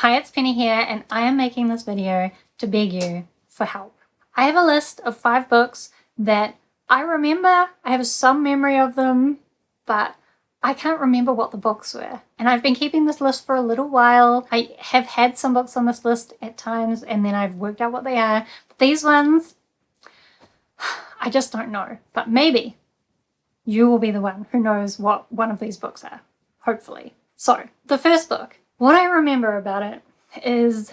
Hi, it's Penny here, and I am making this video to beg you for help. I have a list of 5 books that I remember. I have some memory of them, but I can't remember what the books were. And I've been keeping this list for a little while. I have had some books on this list at times, and then I've worked out what they are. But these ones, I just don't know. But maybe you will be the one who knows what one of these books are, hopefully. So, the first book, what I remember about it is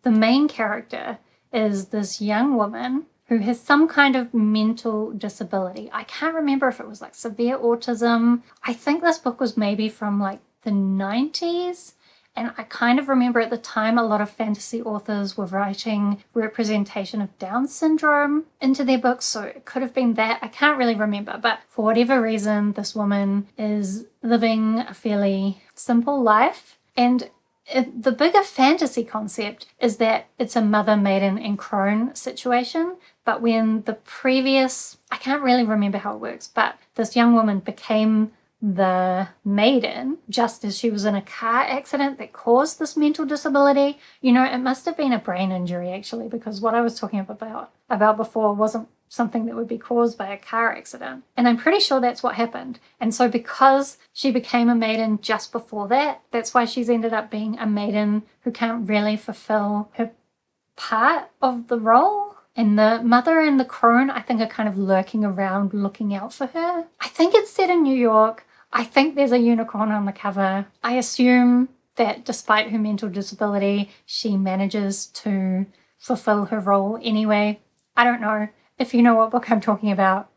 the main character is this young woman who has some kind of mental disability. I can't remember if it was like severe autism. I think this book was maybe from like the 90s. And I kind of remember at the time a lot of fantasy authors were writing representation of Down syndrome into their books, so it could have been that. I can't really remember, but for whatever reason, this woman is living a fairly simple life. And the bigger fantasy concept is that it's a mother, maiden, and crone situation. But when the previous, I can't really remember how it works, but this young woman became the maiden just as she was in a car accident that caused this mental disability. You know, it must have been a brain injury actually, because what I was talking about before wasn't something that would be caused by a car accident. And I'm pretty sure that's what happened. And so because she became a maiden just before that, that's why she's ended up being a maiden who can't really fulfill her part of the role. And the mother and the crone, I think, are kind of lurking around looking out for her. I think it's set in New York. I think there's a unicorn on the cover. I assume that despite her mental disability, she manages to fulfill her role anyway. I don't know. If you know what book I'm talking about,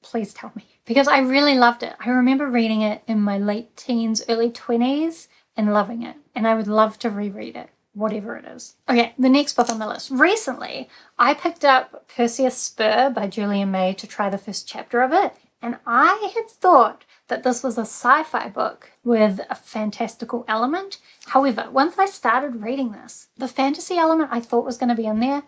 please tell me. Because I really loved it. I remember reading it in my late teens, early 20s and loving it. And I would love to reread it, whatever it is. Okay, the next book on the list. Recently, I picked up Perseus Spur by Julia May to try the first chapter of it. And I had thought that this was a sci-fi book with a fantastical element. However, once I started reading this, the fantasy element I thought was going to be in there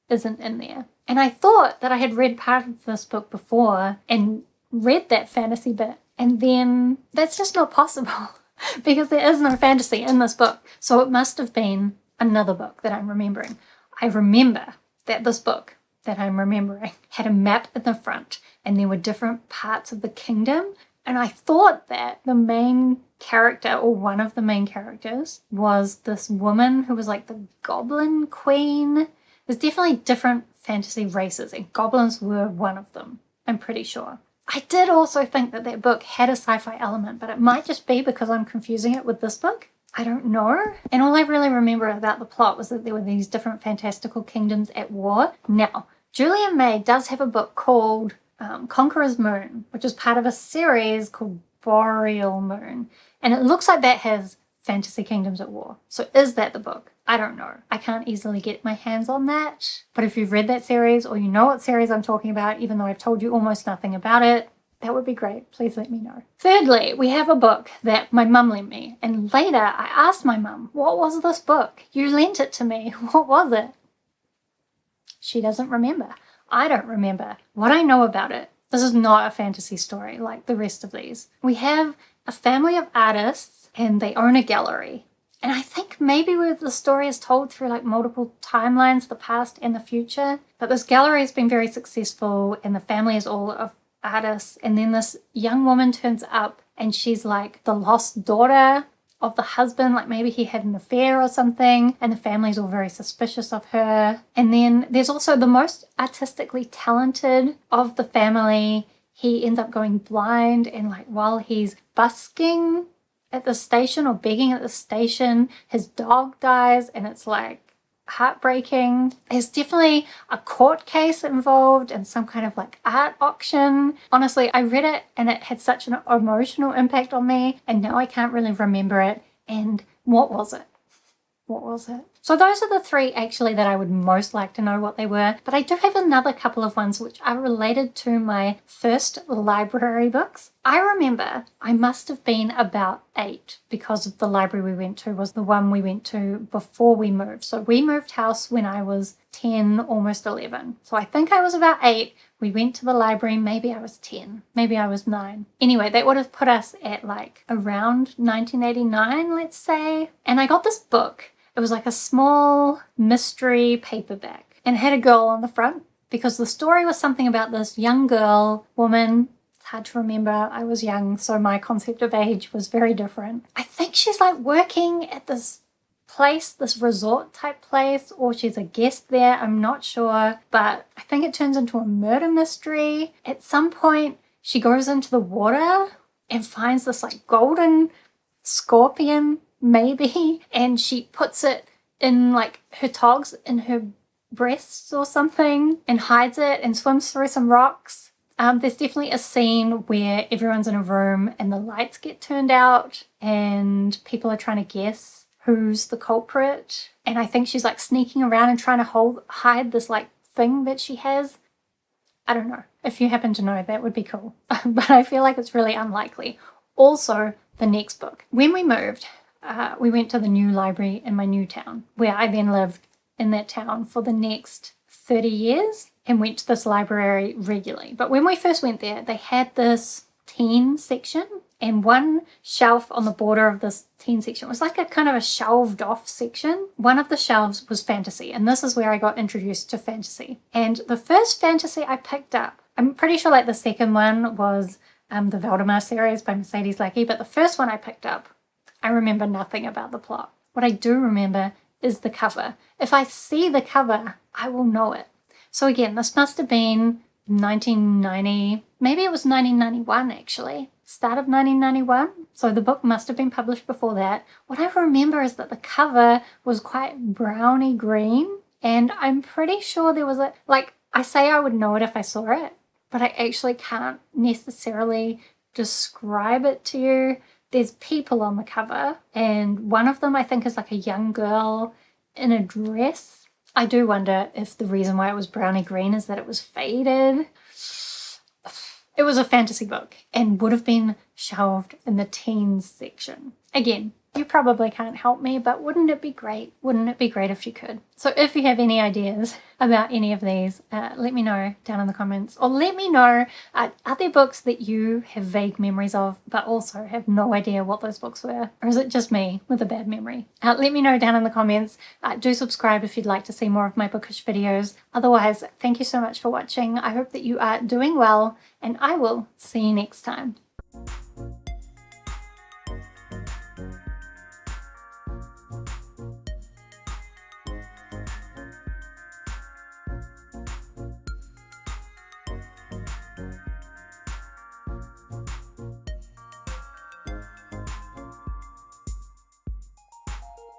isn't in there. And I thought that I had read part of this book before and read that fantasy bit, and then that's just not possible because there is no fantasy in this book. So it must have been another book that I'm remembering. I remember that this book that I'm remembering had a map in the front and there were different parts of the kingdom. And I thought that the main character, or one of the main characters, was this woman who was like the Goblin Queen. There's definitely different fantasy races, and goblins were one of them, I'm pretty sure. I did also think that that book had a sci-fi element, but it might just be because I'm confusing it with this book. I don't know. And all I really remember about the plot was that there were these different fantastical kingdoms at war. Now, Julia May does have a book called Conqueror's Moon, which is part of a series called Boreal Moon. And it looks like that has fantasy kingdoms at war. So is that the book? I don't know. I can't easily get my hands on that. But if you've read that series, or you know what series I'm talking about, even though I've told you almost nothing about it, that would be great. Please let me know. Thirdly, we have a book that my mum lent me. And later I asked my mum, what was this book? You lent it to me. What was it? She doesn't remember. I don't remember. What I know about it, this is not a fantasy story like the rest of these. We have a family of artists and they own a gallery. And I think maybe the story is told through like multiple timelines, the past and the future. But this gallery has been very successful and the family is all of artists. And then this young woman turns up and she's like the lost daughter of the husband, like maybe he had an affair or something, and the family's all very suspicious of her. And then there's also the most artistically talented of the family. He ends up going blind, and like while he's busking at the station or begging at the station, his dog dies, and it's like heartbreaking. There's definitely a court case involved and some kind of like art auction. Honestly, I read it and it had such an emotional impact on me, and now I can't really remember it. And what was it? What was it? So those are the 3 actually that I would most like to know what they were. But I do have another couple of ones which are related to my first library books. I remember I must have been about 8 because of the library we went to was the one we went to before we moved. So we moved house when I was 10, almost 11. So I think I was about 8. We went to the library, maybe I was 10, maybe I was 9. Anyway, that would have put us at like around 1989, let's say. And I got this book. It was like a small mystery paperback and it had a girl on the front because the story was something about this young girl, woman. It's hard to remember. I was young, so my concept of age was very different. I think she's like working at this place, this resort type place, or she's a guest there. I'm not sure, but I think it turns into a murder mystery. At some point, she goes into the water and finds this like golden scorpion, maybe, and she puts it in like her togs in her breasts or something and hides it and swims through some rocks. There's definitely a scene where everyone's in a room and the lights get turned out and people are trying to guess who's the culprit. And I think she's like sneaking around and trying to hide this like thing that she has. I don't know. If you happen to know, that would be cool. But I feel like it's really unlikely. Also, the next book. When we moved, we went to the new library in my new town, where I then lived in that town for the next 30 years and went to this library regularly. But when we first went there, they had this teen section, and one shelf on the border of this teen section was like a kind of a shelved off section. One of the shelves was fantasy, and this is where I got introduced to fantasy. And the first fantasy I picked up, I'm pretty sure like the second one was the Valdemar series by Mercedes Lackey, but the first one I picked up, I remember nothing about the plot. What I do remember is the cover. If I see the cover, I will know it. So again, this must have been 1990, maybe it was 1991 actually, start of 1991. So the book must have been published before that. What I remember is that the cover was quite browny green, and I'm pretty sure there was a, like, I say I would know it if I saw it, but I actually can't necessarily describe it to you. There's people on the cover, and one of them I think is like a young girl in a dress. I do wonder if the reason why it was browny green is that it was faded. It was a fantasy book and would have been shelved in the teens section. Again, you probably can't help me, but wouldn't it be great? Wouldn't it be great if you could? So if you have any ideas about any of these, let me know down in the comments, or let me know, are there books that you have vague memories of, but also have no idea what those books were? Or is it just me with a bad memory? Let me know down in the comments. Do subscribe if you'd like to see more of my bookish videos. Otherwise, thank you so much for watching. I hope that you are doing well, and I will see you next time.